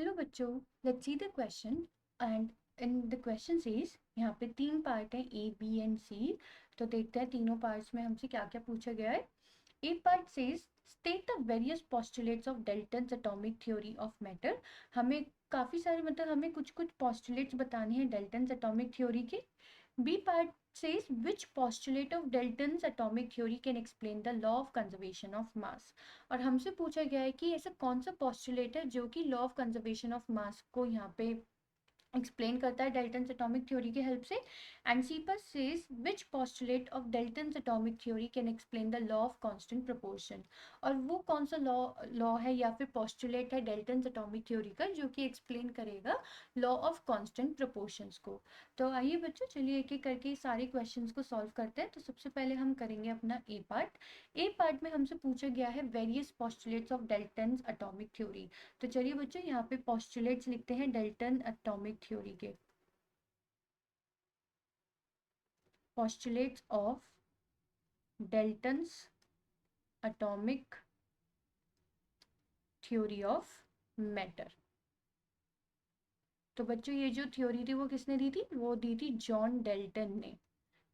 Hello बच्चों, let's see the question and in the question says यहाँ पे तीन पार्ट है ए बी एंड सी। तो देखते हैं तीनों पार्ट्स में हमसे क्या क्या पूछा गया है। A part says state the various postulates of Dalton's atomic theory of matter. हमें काफ़ी सारे हमें कुछ कुछ पोस्टुलेट्स बताने हैं डेल्टन्स एटॉमिक थ्योरी के। B part says which postulate of Dalton's atomic theory can explain the law of conservation of mass। और हमसे पूछा गया है कि ऐसा कौन सा postulate है जो कि law of conservation of mass को यहाँ पे एक्सप्लेन करता है डेल्टन्स एटॉमिक थ्योरी के हेल्प से। And C per says which postulate of Dalton's atomic theory can explain the law of constant proportion. और वो कौन सा लॉ है या फिर पोस्टुलेट है डेल्टन्स एटॉमिक थ्योरी का जो कि एक्सप्लेन करेगा लॉ ऑफ कांस्टेंट प्रोपोर्शंस को। तो आइए बच्चों, चलिए एक एक करके सारे क्वेश्चंस को सॉल्व करते हैं। तो सबसे पहले हम करेंगे अपना ए पार्ट। ए पार्ट में हमसे पूछा गया है various postulates of Dalton's atomic theory. तो चलिए बच्चों, यहाँ पे पोस्टुलेट्स लिखते हैं डेल्टन एटॉमिक थ्योरी के। Postulates of Dalton's atomic theory of matter. तो बच्चों, ये जो थ्योरी थी वो किसने दी थी? वो दी थी जॉन डेल्टन ने।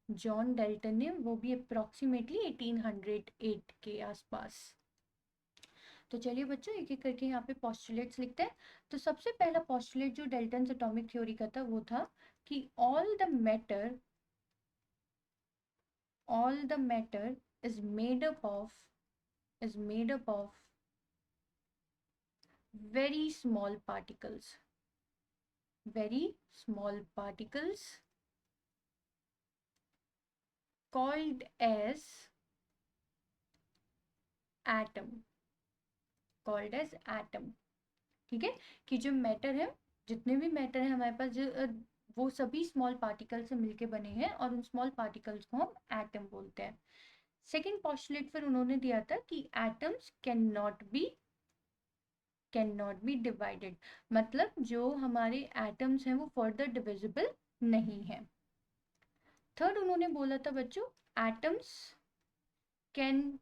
जॉन डेल्टन ने, वो भी अप्रोक्सीमेटली 1808 के आसपास। तो चलिए बच्चों, एक एक करके यहाँ पे पोस्टुलेट्स लिखते हैं। तो सबसे पहला पोस्टुलेट जो डेल्टन्स एटॉमिक थ्योरी का था वो था कि all the matter is made up of very small particles called as atom। ठीक है, कि जो मैटर है, जितने भी मैटर है हमारे पास, वो सभी स्मॉल पार्टिकल से मिलके बने हैं और उन स्मॉल पार्टिकल्स को हम एटम बोलते हैं। सेकेंड पोस्टुलेट फिर उन्होंने दिया था कि atoms can not be divided. मतलब जो हमारे एटम्स हैं वो फर्दर डिविजिबल नहीं है। थर्ड उन्होंने बोला था बच्चों, atoms can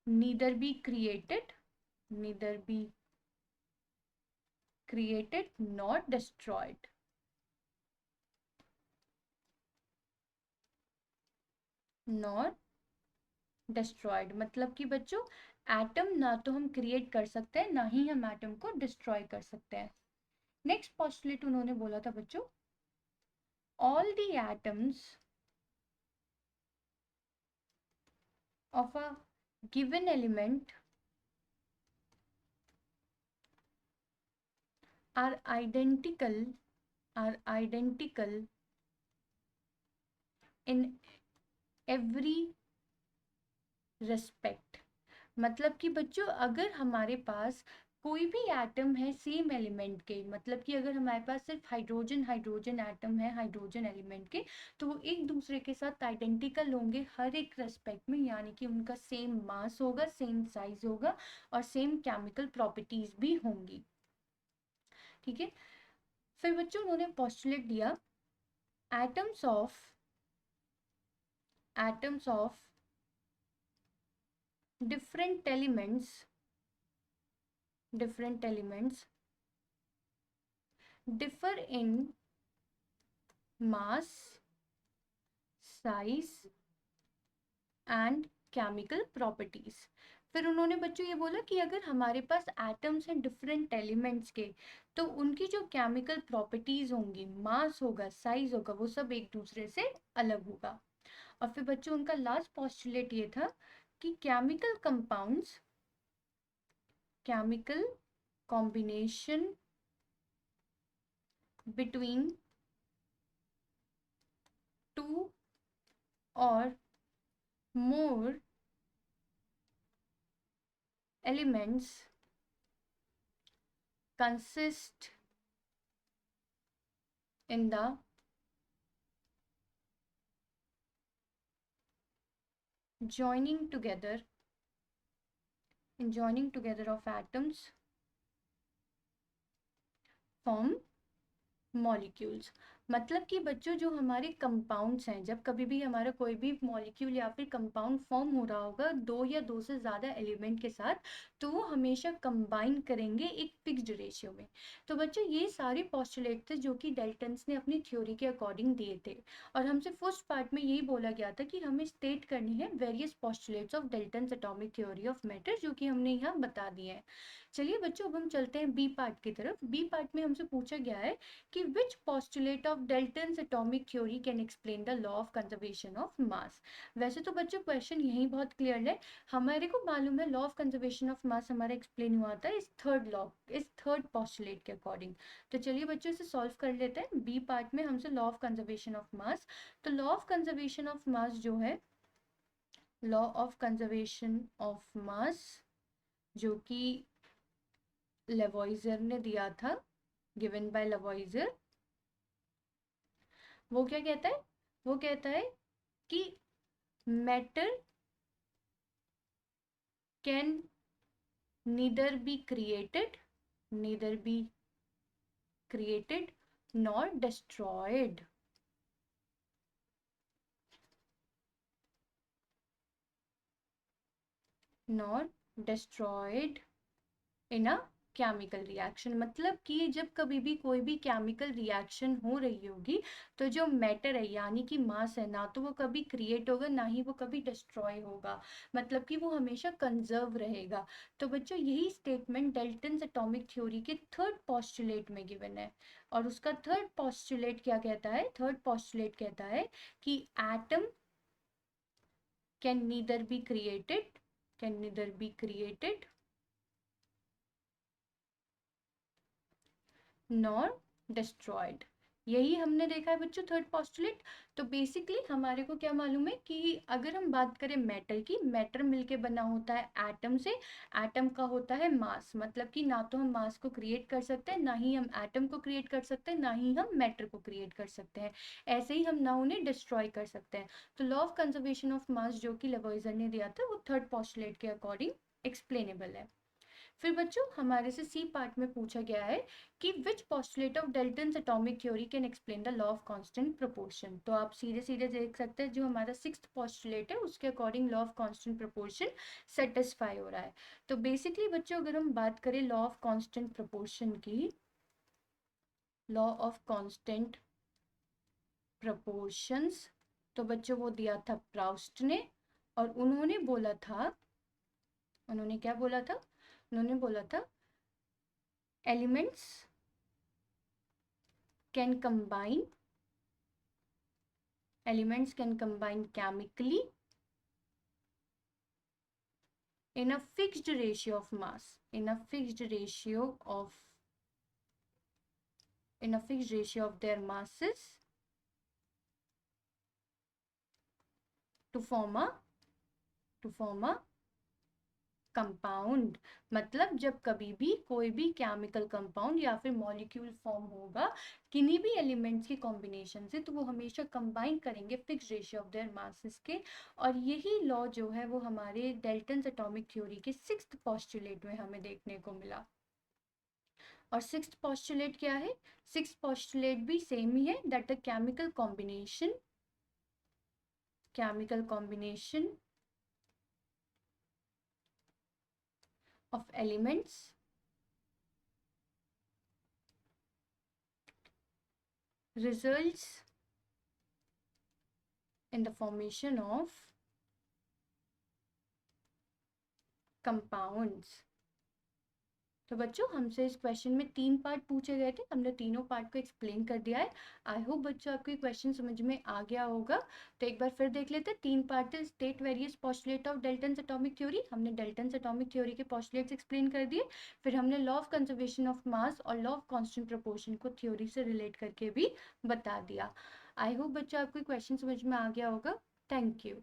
neither be created not destroyed। मतलब कि बच्चों, एटम ना तो हम क्रिएट कर सकते हैं, ना ही हम एटम को डिस्ट्रॉय कर सकते हैं। नेक्स्ट पोस्टुलेट उन्होंने बोला था बच्चों, all the atoms of a given element are identical in every respect। मतलब कि बच्चों, अगर हमारे पास कोई भी एटम है सेम एलिमेंट के, मतलब कि अगर हमारे पास सिर्फ हाइड्रोजन एटम है हाइड्रोजन एलिमेंट के, तो वो एक दूसरे के साथ आइडेंटिकल होंगे हर एक रेस्पेक्ट में। यानी कि उनका सेम मास होगा, सेम साइज होगा और सेम केमिकल प्रॉपर्टीज भी होंगी। ठीक है, फिर बच्चों उन्होंने पोस्टुलेट दिया, atoms of different elements differ in mass, size and chemical properties। फिर उन्होंने बच्चों ये बोला कि अगर हमारे पास एटम्स हैं डिफरेंट एलिमेंट्स के, तो उनकी जो केमिकल प्रॉपर्टीज होंगी, मास होगा, साइज होगा, वो सब एक दूसरे से अलग होगा। और फिर बच्चों उनका लास्ट पोस्टुलेट ये था कि chemical combination between two or more elements consist in the joining together of atoms form molecules। मतलब कि बच्चों जो हमारे कंपाउंड्स हैं, जब कभी भी हमारा कोई भी मॉलिक्यूल या फिर कंपाउंड फॉर्म हो रहा होगा दो या दो से ज़्यादा एलिमेंट के साथ, तो वो हमेशा कंबाइन करेंगे एक फिक्स्ड रेशियो में। तो बच्चों ये सारे पोस्टुलेट थे जो कि डेल्टन्स ने अपनी थ्योरी के अकॉर्डिंग दिए थे, और हमसे फर्स्ट पार्ट में यही बोला गया था कि हमें स्टेट करनी है various postulates of Dalton's atomic theory of matter, जो कि हमने यहाँ बता दिए हैं। चलिए बच्चों, अब हम चलते हैं बी पार्ट की तरफ। बी पार्ट में हमसे पूछा गया है कि which postulate of Dalton's atomic theory can explain the law of conservation of mass। वैसे तो बच्चों क्वेश्चन यही बहुत क्लियर है, हमारे को मालूम है लॉ ऑफ कंजर्वेशन ऑफ मास हमारा एक्सप्लेन हुआ था इस थर्ड लॉ, इस थर्ड पोस्टुलेट के अकॉर्डिंग। तो चलिए बच्चों इसे सॉल्व कर लेते हैं। बी पार्ट में हमसे law of conservation of mass, तो law of conservation of mass जो है, law of conservation of mass जो कि लेवॉइजर ने दिया था, गिवन बाय लेवॉइजर, वो क्या कहता है, वो कहता है कि matter can neither be created, neither be created nor destroyed, nor destroyed in a chemical reaction. मतलब कि जब कभी भी कोई भी केमिकल रिएक्शन हो रही होगी, तो जो मैटर है यानी कि मास है, ना तो वो कभी क्रिएट होगा ना ही वो कभी डिस्ट्रॉय होगा, मतलब कि वो हमेशा कंजर्व रहेगा। तो बच्चों यही स्टेटमेंट डेल्टन्स एटॉमिक थ्योरी के थर्ड पोस्टुलेट में गिवन है, और उसका थर्ड पोस्टुलेट क्या कहता है, थर्ड पोस्टुलेट कहता है कि atom can neither be created, can neither be created nor destroyed. यही हमने देखा है बच्चों थर्ड पोस्टुलेट। तो बेसिकली हमारे को क्या मालूम है कि अगर हम बात करें मैटर की, मैटर मिलके बना होता है एटम से, एटम का होता है मास, मतलब कि ना तो हम मास को क्रिएट कर सकते हैं, ना ही हम एटम को क्रिएट कर सकते हैं, ना ही हम मैटर को क्रिएट कर सकते हैं, ऐसे ही हम ना उन्हें डिस्ट्रॉय कर सकते हैं। तो law of conservation of mass जो कि लेवॉइजर ने दिया था वो थर्ड पोस्टुलेट के अकॉर्डिंग एक्सप्लेनेबल है। फिर बच्चों हमारे से सी पार्ट में पूछा गया है कि which postulate of Dalton's atomic theory can explain the law of constant proportion. तो आप सीधे सीधे देख सकते हैं जो हमारा सिक्स्थ पोस्टुलेट है उसके according law of constant proportion satisfy हो रहा है। तो बेसिकली बच्चों अगर हम बात करें लॉ ऑफ कांस्टेंट प्रोपोर्शन की, लॉ ऑफ कांस्टेंट प्रोपोर्शंस, तो बच्चों वो दिया था प्राउस्ट ने, और उन्होंने बोला था, उन्होंने क्या बोला था, उन्होंने बोला था elements can combine, elements can combine chemically in a fixed ratio of mass, in a fixed ratio of, in a fixed ratio of their masses to form a, to form a compound. मतलब जब कभी भी कोई भी chemical compound या फिर molecule form होगा किन्हीं भी एलिमेंट्स के कॉम्बिनेशन से, तो वो हमेशा कंबाइन करेंगे fix ratio of their masses के। और यही लॉ जो है वो हमारे डेल्टन्स एटॉमिक थ्योरी के सिक्स्थ पोस्टुलेट में हमें देखने को मिला। और सिक्स्थ पोस्टुलेट क्या है, सिक्स्थ पोस्टुलेट भी सेम ही है, that the chemical combination, chemical combination of elements results in the formation of compounds। तो बच्चों हमसे इस क्वेश्चन में तीन पार्ट पूछे गए थे, हमने तीनों पार्ट को एक्सप्लेन कर दिया है। आई होप बच्चों आपको ये क्वेश्चन समझ में आ गया होगा। तो एक बार फिर देख लेते हैं, तीन पार्ट थे, state various postulate of Dalton's atomic theory, हमने डेल्टन्स एटॉमिक थ्योरी के पोस्टुलेट्स एक्सप्लेन कर दिए। फिर हमने लॉ ऑफ कंजर्वेशन ऑफ मास और लॉ ऑफ कांस्टेंट प्रोपोर्शन को थ्योरी से रिलेट करके भी बता दिया। आई होप बच्चों आपको क्वेश्चन समझ में आ गया होगा। Thank you.